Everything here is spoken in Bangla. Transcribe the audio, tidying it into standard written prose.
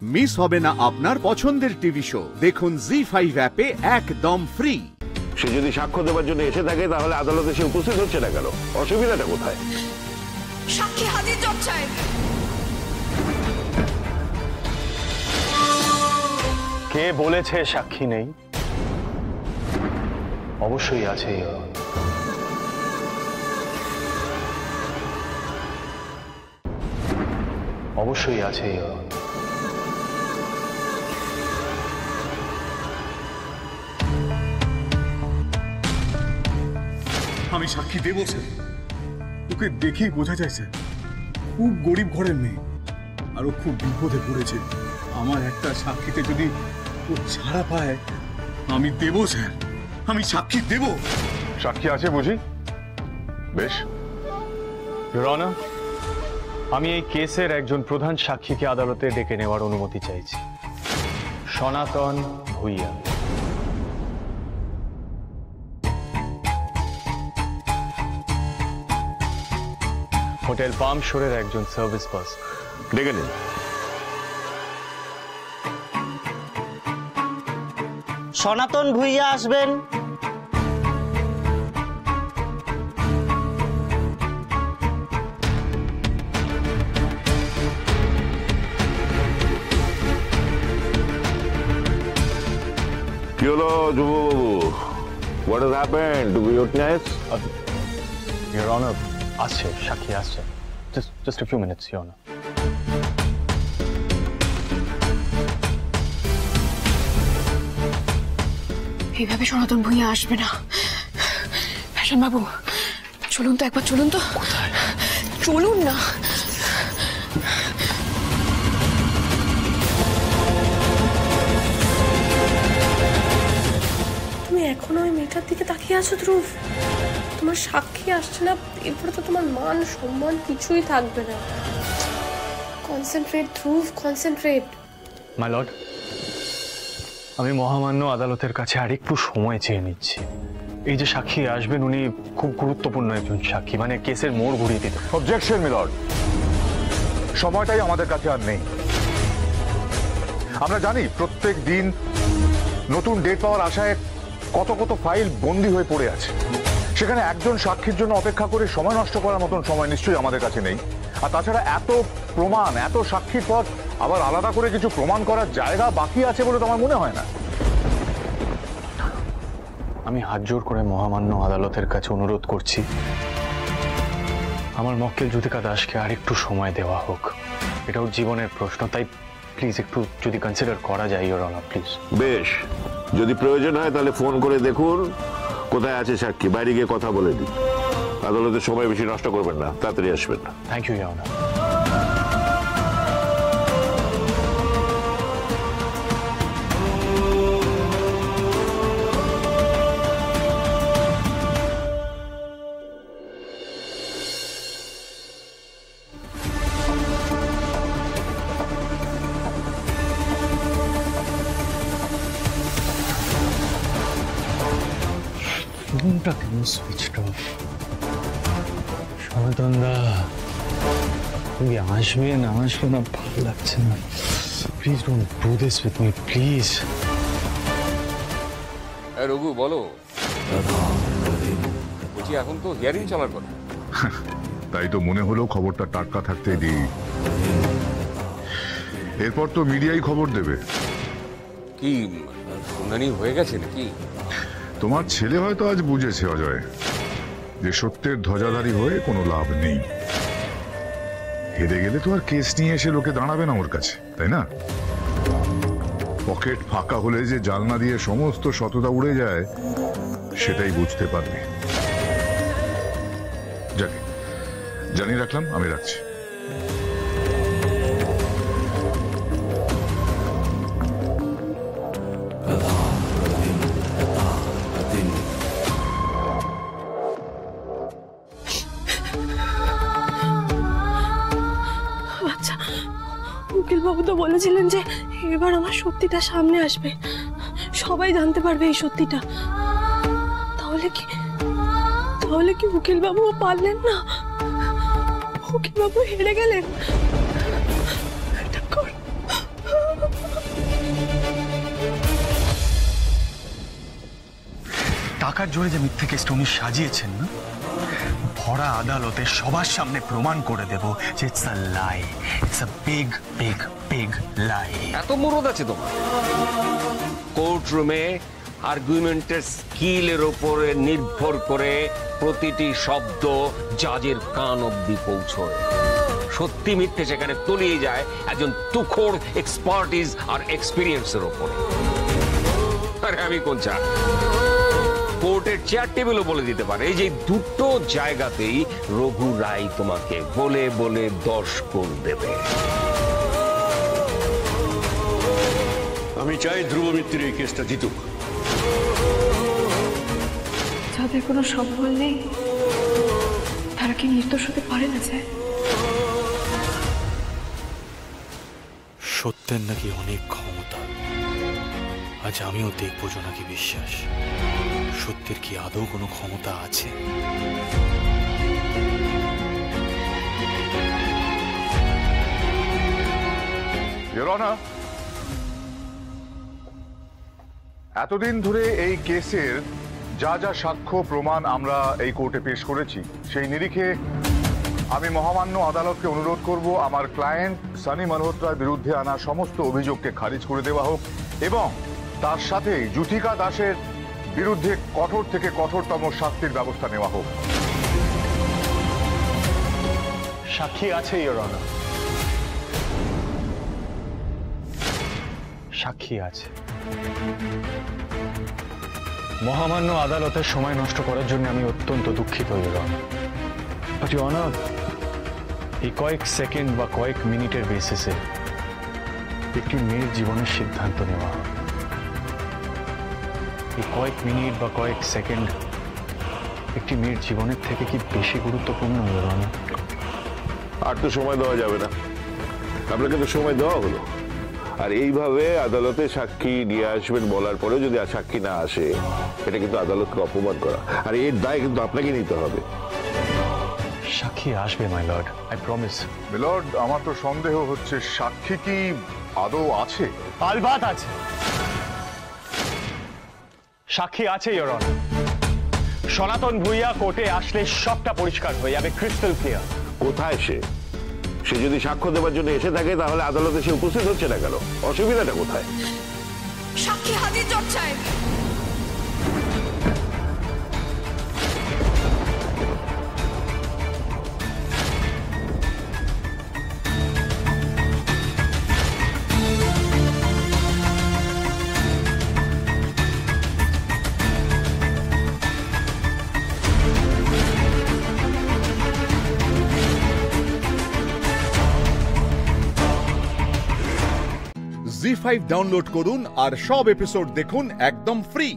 মিস হবে না আপনার পছন্দের টিভি শো। দেখুন জি5 অ্যাপে একদম ফ্রি। সে যদি সাক্ষ্য দেওয়ার জন্য এসে থাকে তাহলে আদালতে সে উপস্থিত হচ্ছে না কেন? অসুবিধাটা কোথায়? সাক্ষী হাজির জজ সাহেব। কে বলেছে সাক্ষী নেই? অবশ্যই আছে। অবশ্যই আছে। আমি সাক্ষী দেবো স্যার। ওকে দেখেই বোঝা যায় স্যার, খুব গরিব ঘরের মেয়ে, আরো খুব বিপদে পড়েছে। আমার একটা সাক্ষীতে যদি ও ছাড়া পায়, আমি দেবো স্যার, আমি সাক্ষী দেব। সাক্ষী আছে বুঝি? বেশ। ইওর অনার, আমি এই কেসের একজন প্রধান সাক্ষীকে আদালতে ডেকে নেওয়ার অনুমতি চাইছি, সনাতন ভূঁইয়া। হোটেল পাম শোরের একজন সার্ভিস পার্সন। ডেকে নিন। সনাতন ভূঁইয়া আসবেন। কি হলো যুববাবু? What has happened to your witness? Your honour, আসছে সাক্ষী আসছে। Just a few minutes, Your Honor. এইভাবে সনাতন ভূঁইয়া আসবে না। ফ্যাশন বাবু, চলুন তো একবার, চলুন তো। চলুন না। তুমি এখনো ওই মেয়েটার দিকে তাকিয়ে আছো ধ্রুব? তোমার সাক্ষী আসছে না, এরপরে তো তোমার মান সম্মান কিছুই থাকবে না। Concentrate Dhruv, concentrate. My lord, আমি মহামান্য আদালতের কাছে আরেকটু সময় চেয়ে নিচ্ছি। এই যে সাক্ষী আসবেন, উনি খুব গুরুত্বপূর্ণ একজন সাক্ষী, মানে কেসের মোড় ঘুরিয়ে দিতে। অবজেকশন মিলর্ড, সময়টাই আমাদের কাছে আর নেই। আমরা জানি প্রত্যেক দিন নতুন ডেট পাওয়ার আশায় কত কত ফাইল বন্দী হয়ে পড়ে আছে। সেখানে একজন সাক্ষীর জন্য অপেক্ষা করে সময় নষ্ট করার মতন সময় নিশ্চয়ই আমাদের কাছে নেই। আর তাছাড়া এত প্রমাণ, এত সাক্ষীর পর আবার আলাদা করে কিছু প্রমাণ করার জায়গা বাকি আছে বলে তো আমার মনে হয় না। আমি হাত জোর করে মহামান্য আদালতের কাছে অনুরোধ করছি, আমার মক্কেল জ্যোতিকা দাসকে আরেকটু সময় দেওয়া হোক। এটা ওর জীবনের প্রশ্ন, তাই প্লিজ একটু যদি কনসিডার করা যায় ইওর অনার, প্লিজ। বেশ, যদি প্রয়োজন হয় তাহলে ফোন করে দেখুন কোথায় আছে সাক্ষী, বাইরে গিয়ে কথা বলে দিন। আদালতের সময় বেশি নষ্ট করবেন না, তাড়াতাড়ি আসবেন না। Thank you your honour. ফোনটা কেন সুইচড অফ? সনাতন দা, তুমি আসবে না ভালো লাগছে না। Please don't do this with me, please. Raghu বলো, বলছি এখন তো হিয়ারিং চলার কথা। তাই তো মনে হলো খবরটা টাটকা থাকতে দিই, এরপর তো মিডিয়াই খবর দেবে। কি শুনানি হয়ে গেছে নাকি? তোমার ছেলে হয়তো আজ বুঝেছে অজয় যে সত্যের ধ্বজাধারী হয়ে কোনো লাভ নেই। হেরে গেলে তো আর কেস নিয়ে এসে লোকে দাঁড়াবে না ওর কাছে, তাই না? পকেট ফাঁকা হলে যে জানলা দিয়ে সমস্ত সততা উড়ে যায়, সেটাই বুঝতে পারবে। যাকে জানিয়ে রাখলাম, আমি রাখছি। উকিল বাবু তো বলেছিলেন যে এবার আমার সত্যিটা সামনে আসবে, সবাই জানতে পারবে এই সত্যিটা। তাহলে কি উকিল বাবু পারলেন না? উকিল বাবু হেরে গেলেন। টাকার জোরে যে মিথ্যে কেসটা উনি সাজিয়েছেন না, ভরা আদালতে সবার সামনে প্রমাণ করে দেব যে it's a lie, it's a big big big lie. এত মুরদ আছে তোমার? কোর্ট রুমে আর্গুমেন্টের স্কিলের উপরে নির্ভর করে প্রতিটি শব্দ জাজের কান অব্দি পৌঁছয়। সত্যি মিথ্যে সেখানে তলিয়ে যায় একজন তুখোর এক্সপার্টিস আর এক্সপিরিয়েন্সের উপরে। আরে আমি কোন চা কোর্টের চেয়ার টেবিলও বলে দিতে পারে এই যে দুটো জায়গাতেই রঘু রায় তোমাকে বলে বলে 10 গুণ দেবে। আমি চাই ধ্রুব মিত্রের এই কেসটা জিতুক। যাদের কোনো সম্বল নেই তারা কি নির্দোষ হতে পারে না? স্যার, সত্যের নাকি অনেক ক্ষমতা। আজ আমিও দেখবো জোনাকি বিশ্বাস, সত্যের কি আদৌ কোনো ক্ষমতা আছে? ইওর অনার, এতদিন ধরে এই কেসের যা যা সাক্ষ্য প্রমাণ আমরা এই কোর্টে পেশ করেছি, সেই নিরিখে আমি মহামান্য আদালতকে অনুরোধ করব আমার ক্লায়েন্ট সানি মালহোত্রার বিরুদ্ধে আনা সমস্ত অভিযোগকে খারিজ করে দেওয়া হোক এবং তার সাথে যুথিকা দাসের বিরুদ্ধে কঠোর থেকে কঠোরতম শাস্তির ব্যবস্থা নেওয়া হোক। সাক্ষী আছে ইওর অনার, সাক্ষী আছে। মহামান্য আদালতের সময় নষ্ট করার জন্য আমি অত্যন্ত দুঃখিত your honour. But your honour, এই কয়েক সেকেন্ড বা কয়েক মিনিটের বেসিসে একটি মেয়ের জীবনের সিদ্ধান্ত নেওয়া হয়। এই কয়েক মিনিট বা কয়েক সেকেন্ড একটি মেয়ের জীবনের থেকে কি বেশি গুরুত্বপূর্ণ ইওর অনার? আর তো সময় দেওয়া যাবে না, আপনাকে তো সময় দেওয়া হলো। আর এইভাবে আদালতে সাক্ষী নিয়ে আসবেন বলার পরেও যদি সাক্ষী না আসে, এটা কিন্তু আদালতকে অপমান করা, আর এর দায় কিন্তু আপনাকে নিতে হবে। সাক্ষী আসবে my lord, I promise. Milord, আমার তো সন্দেহ হচ্ছে সাক্ষী কি আদৌ আছে? আলবাত আছে, সাক্ষী আছে ইওর অনার। সনাতন ভূঁইয়া কোর্টে আসলে সবটা পরিষ্কার হয়ে যাবে, ক্রিস্টাল ক্লিয়ার। কোথায় সে? সে যদি সাক্ষ্য দেওয়ার জন্য এসে থাকে তাহলে আদালতে সে উপস্থিত হচ্ছে না কেন? অসুবিধাটা কোথায়? সাক্ষী হাজির জজ সাহেব। জি5 ডাউনলোড করুন আর সব এপিসোড দেখুন একদম ফ্রি।